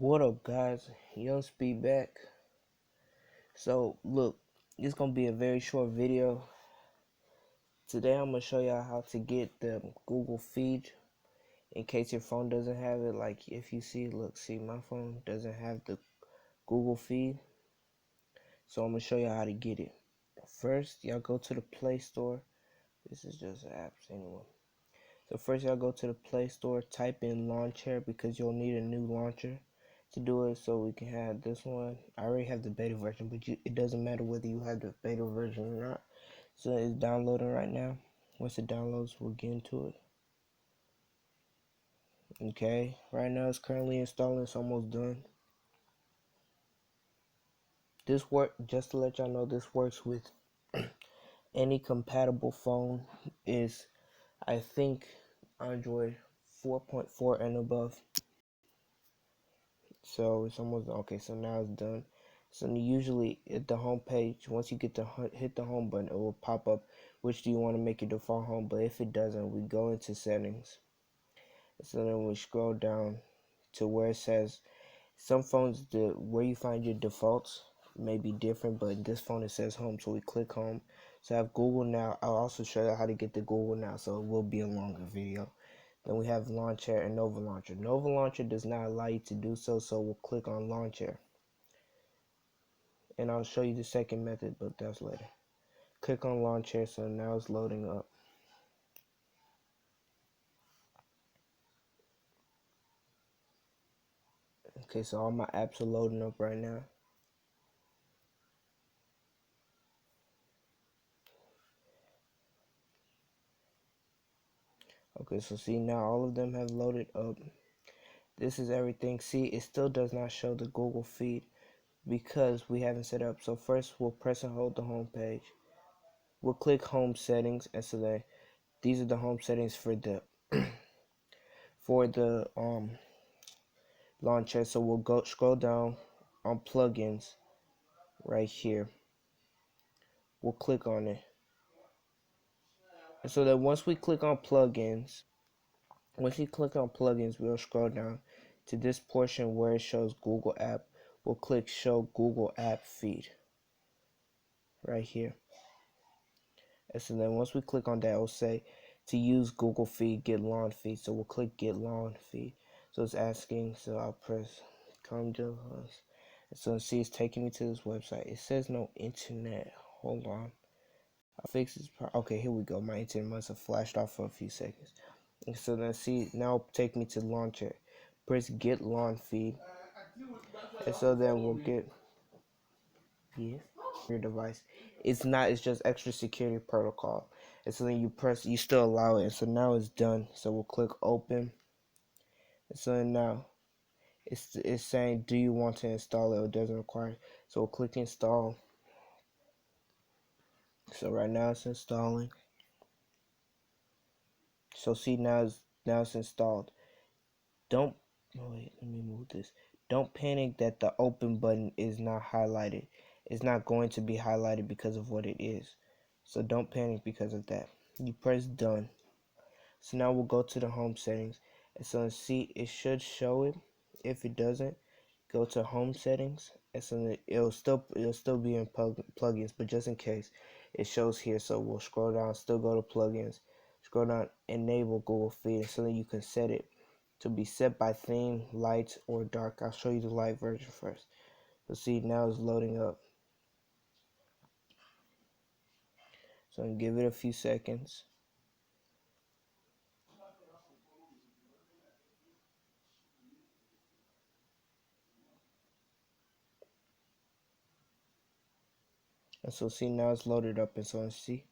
What up, guys? Young Speed back. So, look, it's gonna be a very short video. Today, I'm gonna show y'all how to get the Google feed in case your phone doesn't have it. Like, if you see, look, see, my phone doesn't have the Google feed, so I'm gonna show y'all how to get it. First, y'all go to the Play Store. This is just apps anyway. So first, y'all go to the Play Store, type in Launcher because you'll need a new launcher to do it, so we can have this one. I already have the beta version, but it doesn't matter whether you have the beta version or not. So it's downloading right now. Once it downloads, we'll get into it. Okay, right now it's currently installing. It's almost done. Just to let y'all know, this works with any compatible phone. Is I think Android 4.4 and above. So it's almost okay. So now it's done. So usually at the home page, once you get to hit the home button, it will pop up which do you want to make your default home. But if it doesn't, we go into settings. So then we scroll down to where it says some phones, where you find your defaults may be different, but in this phone it says home. So we click home. So I have Google Now. I'll also show you how to get the Google Now, so it will be a longer video. Then we have Launcher and Nova Launcher. Nova Launcher does not allow you to do so, so we'll click on Launcher. And I'll show you the second method, but that's later. Click on Launcher, so now it's loading up. Okay, so all my apps are loading up right now. Okay, so see, now all of them have loaded up. This is everything. See, it still does not show the Google feed because we haven't set up. So first we'll press and hold the home page. We'll click home settings, and so then these are the home settings for the for the launcher. So we'll go scroll down on plugins right here. We'll click on it. And so that once we click on plugins, we'll scroll down to this portion where it shows Google app. We'll click show Google app feed right here. And so then once we click on that, it'll say to use Google feed, get lawn feed. So we'll click get lawn feed. So it's asking, so I'll press come to us. And so see, it's taking me to this website. It says no internet. Hold on. I'll fix this. Okay, here we go. My internet must have flashed off for a few seconds. And so then see, now take me to launcher. Press get lawn feed. And so then we'll get your device. It's just extra security protocol. And so then you still allow it. And so now it's done. So we'll click open. And so then now it's saying, do you want to install it or doesn't require it? So we'll click install. So right now it's installing. So see, now it's installed. Don't wait, let me move this. Don't panic that the open button is not highlighted. It's not going to be highlighted because of what it is. So don't panic because of that. You press done. So now we'll go to the home settings. And so see, it should show it. If it doesn't, go to home settings. And so it'll still be in plugins, but just in case, it shows here. So we'll scroll down, still go to plugins, scroll down, enable Google Feed, so that you can set it to be set by theme, light, or dark. I'll show you the light version first. So see, now it's loading up. So give it a few seconds. And so see, now it's loaded up. And so see,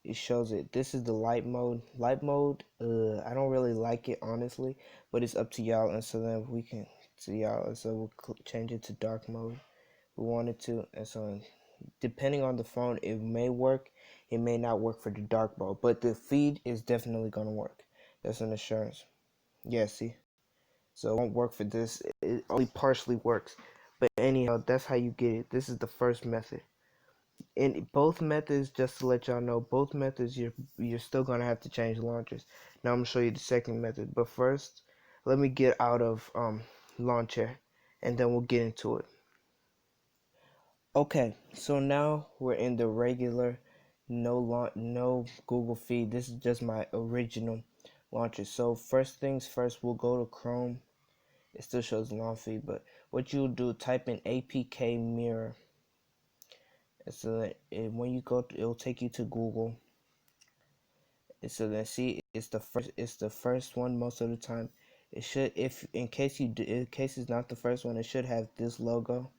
it shows it. This is the light mode. Light mode, I don't really like it, honestly, but it's up to y'all. And so then we can see y'all. And so we'll change it to dark mode. We want it to. And so depending on the phone, it may work. It may not work for the dark mode, but the feed is definitely going to work. That's an assurance. Yeah, see? So it won't work for this. It only partially works. But anyhow, that's how you get it. This is the first method. In both methods, just to let y'all know, both methods you're still gonna have to change launchers. Now I'm gonna show you the second method. But first, let me get out of launcher, and then we'll get into it. Okay, so now we're in the regular no Google feed. This is just my original launcher. So first things first, we'll go to Chrome. It still shows the long feed, but what you'll do, type in APK Mirror. So that when you go, it'll take you to Google. So then see, it's the first one most of the time. It should, if in case it's not the first one, it should have this logo.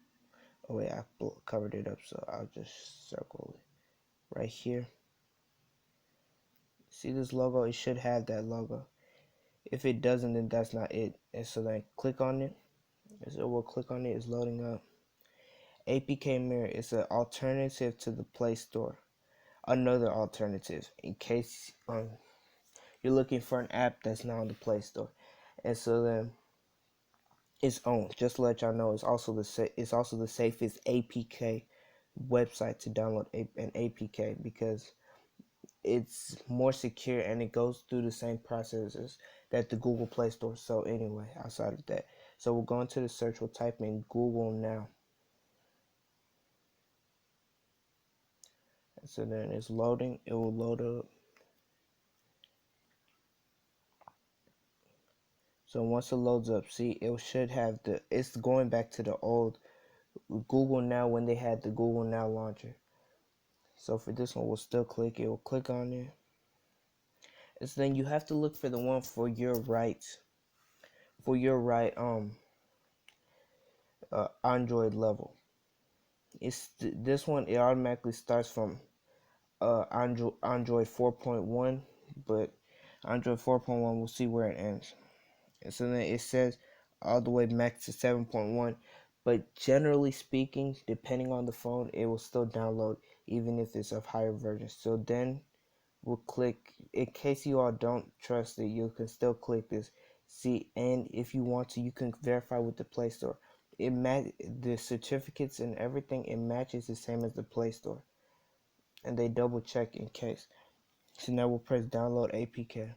Oh wait, I covered it up, so I'll just circle it right here. See this logo? It should have that logo. If it doesn't, then that's not it. And so then click on it. So we'll click on it. It's loading up. APK Mirror is an alternative to the Play Store. Another alternative in case you're looking for an app that's not on the Play Store. And so then its own. Just to let y'all know, it's also the safest APK website to download an APK because it's more secure and it goes through the same processes that the Google Play Store. So anyway, outside of that, so we'll go into the search. We'll type in Google Now. And so then it's loading. It will load up. So once it loads up, see, it should have it's going back to the old Google Now when they had the Google Now launcher. So for this one, we'll still click it. We'll click on it. And so then you have to look for the one for your right, Android level. It's this one. It automatically starts from Android 4.1, but Android 4.1, we'll see where it ends. And so then it says all the way max to 7.1, but generally speaking, depending on the phone, it will still download even if it's of higher version. So then we'll click, in case you all don't trust it, you can still click this. See, and if you want to, you can verify with the Play Store. The certificates and everything, it matches the same as the Play Store, and they double check in case. So now we'll press download APK.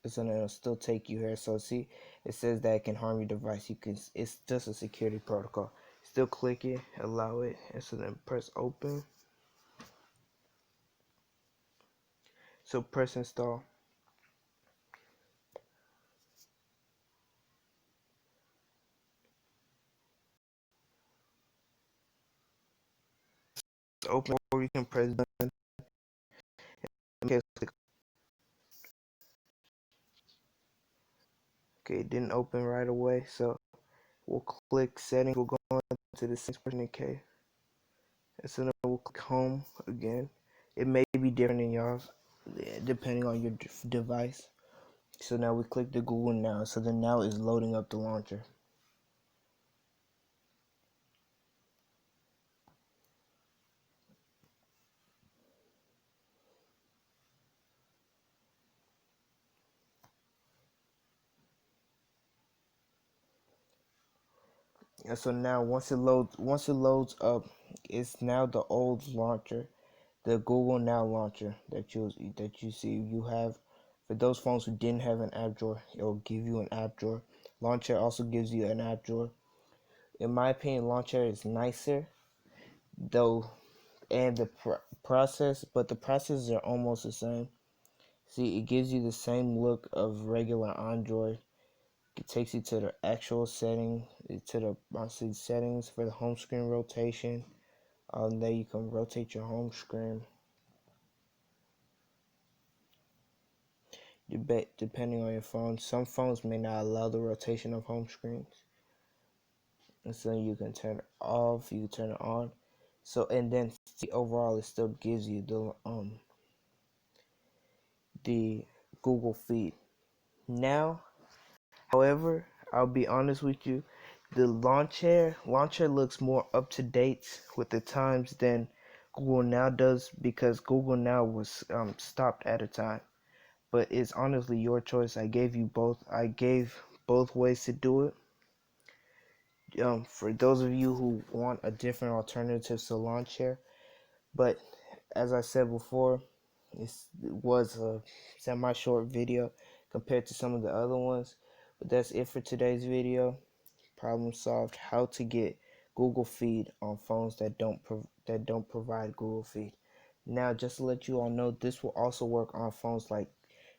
So then it'll still take you here. So see, it says that it can harm your device. It's just a security protocol. Still click it, allow it, and so then press open. So press install. It's open, or you can press done. Okay, it didn't open right away, so we'll click settings. We'll go into the 6% case, and so then we'll click home again. It may be different in y'all's, depending on your device. So now we click the Google Now. So then now it's loading up the launcher. And so now once it loads up, it's now the old launcher, the Google Now launcher that you see. You have, for those phones who didn't have an app drawer, it will give you an app drawer. Launcher also gives you an app drawer. In my opinion, launcher is nicer though, and the but the processes are almost the same. See, it gives you the same look of regular Android. It takes you to the actual setting, to the settings for the home screen rotation. There you can rotate your home screen. Depending on your phone, some phones may not allow the rotation of home screens, and so you can turn it off. You can turn it on. So and then see, overall, it still gives you the Google feed. Now, however, I'll be honest with you, the launcher looks more up to date with the times than Google Now does, because Google Now was stopped at a time. But it's honestly your choice. I gave you both. I gave both ways to do it. For those of you who want a different alternative to launcher, but as I said before, it was a semi-short video. compared to some of the other ones. But that's it for today's video. Problem solved. How to get Google Feed on phones that don't provide Google Feed. Now, just to let you all know, this will also work on phones like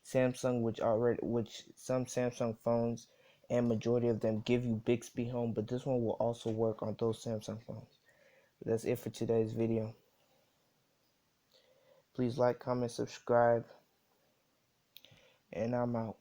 Samsung, which some Samsung phones and majority of them give you Bixby Home, but this one will also work on those Samsung phones. But that's it for today's video. Please like, comment, subscribe, and I'm out.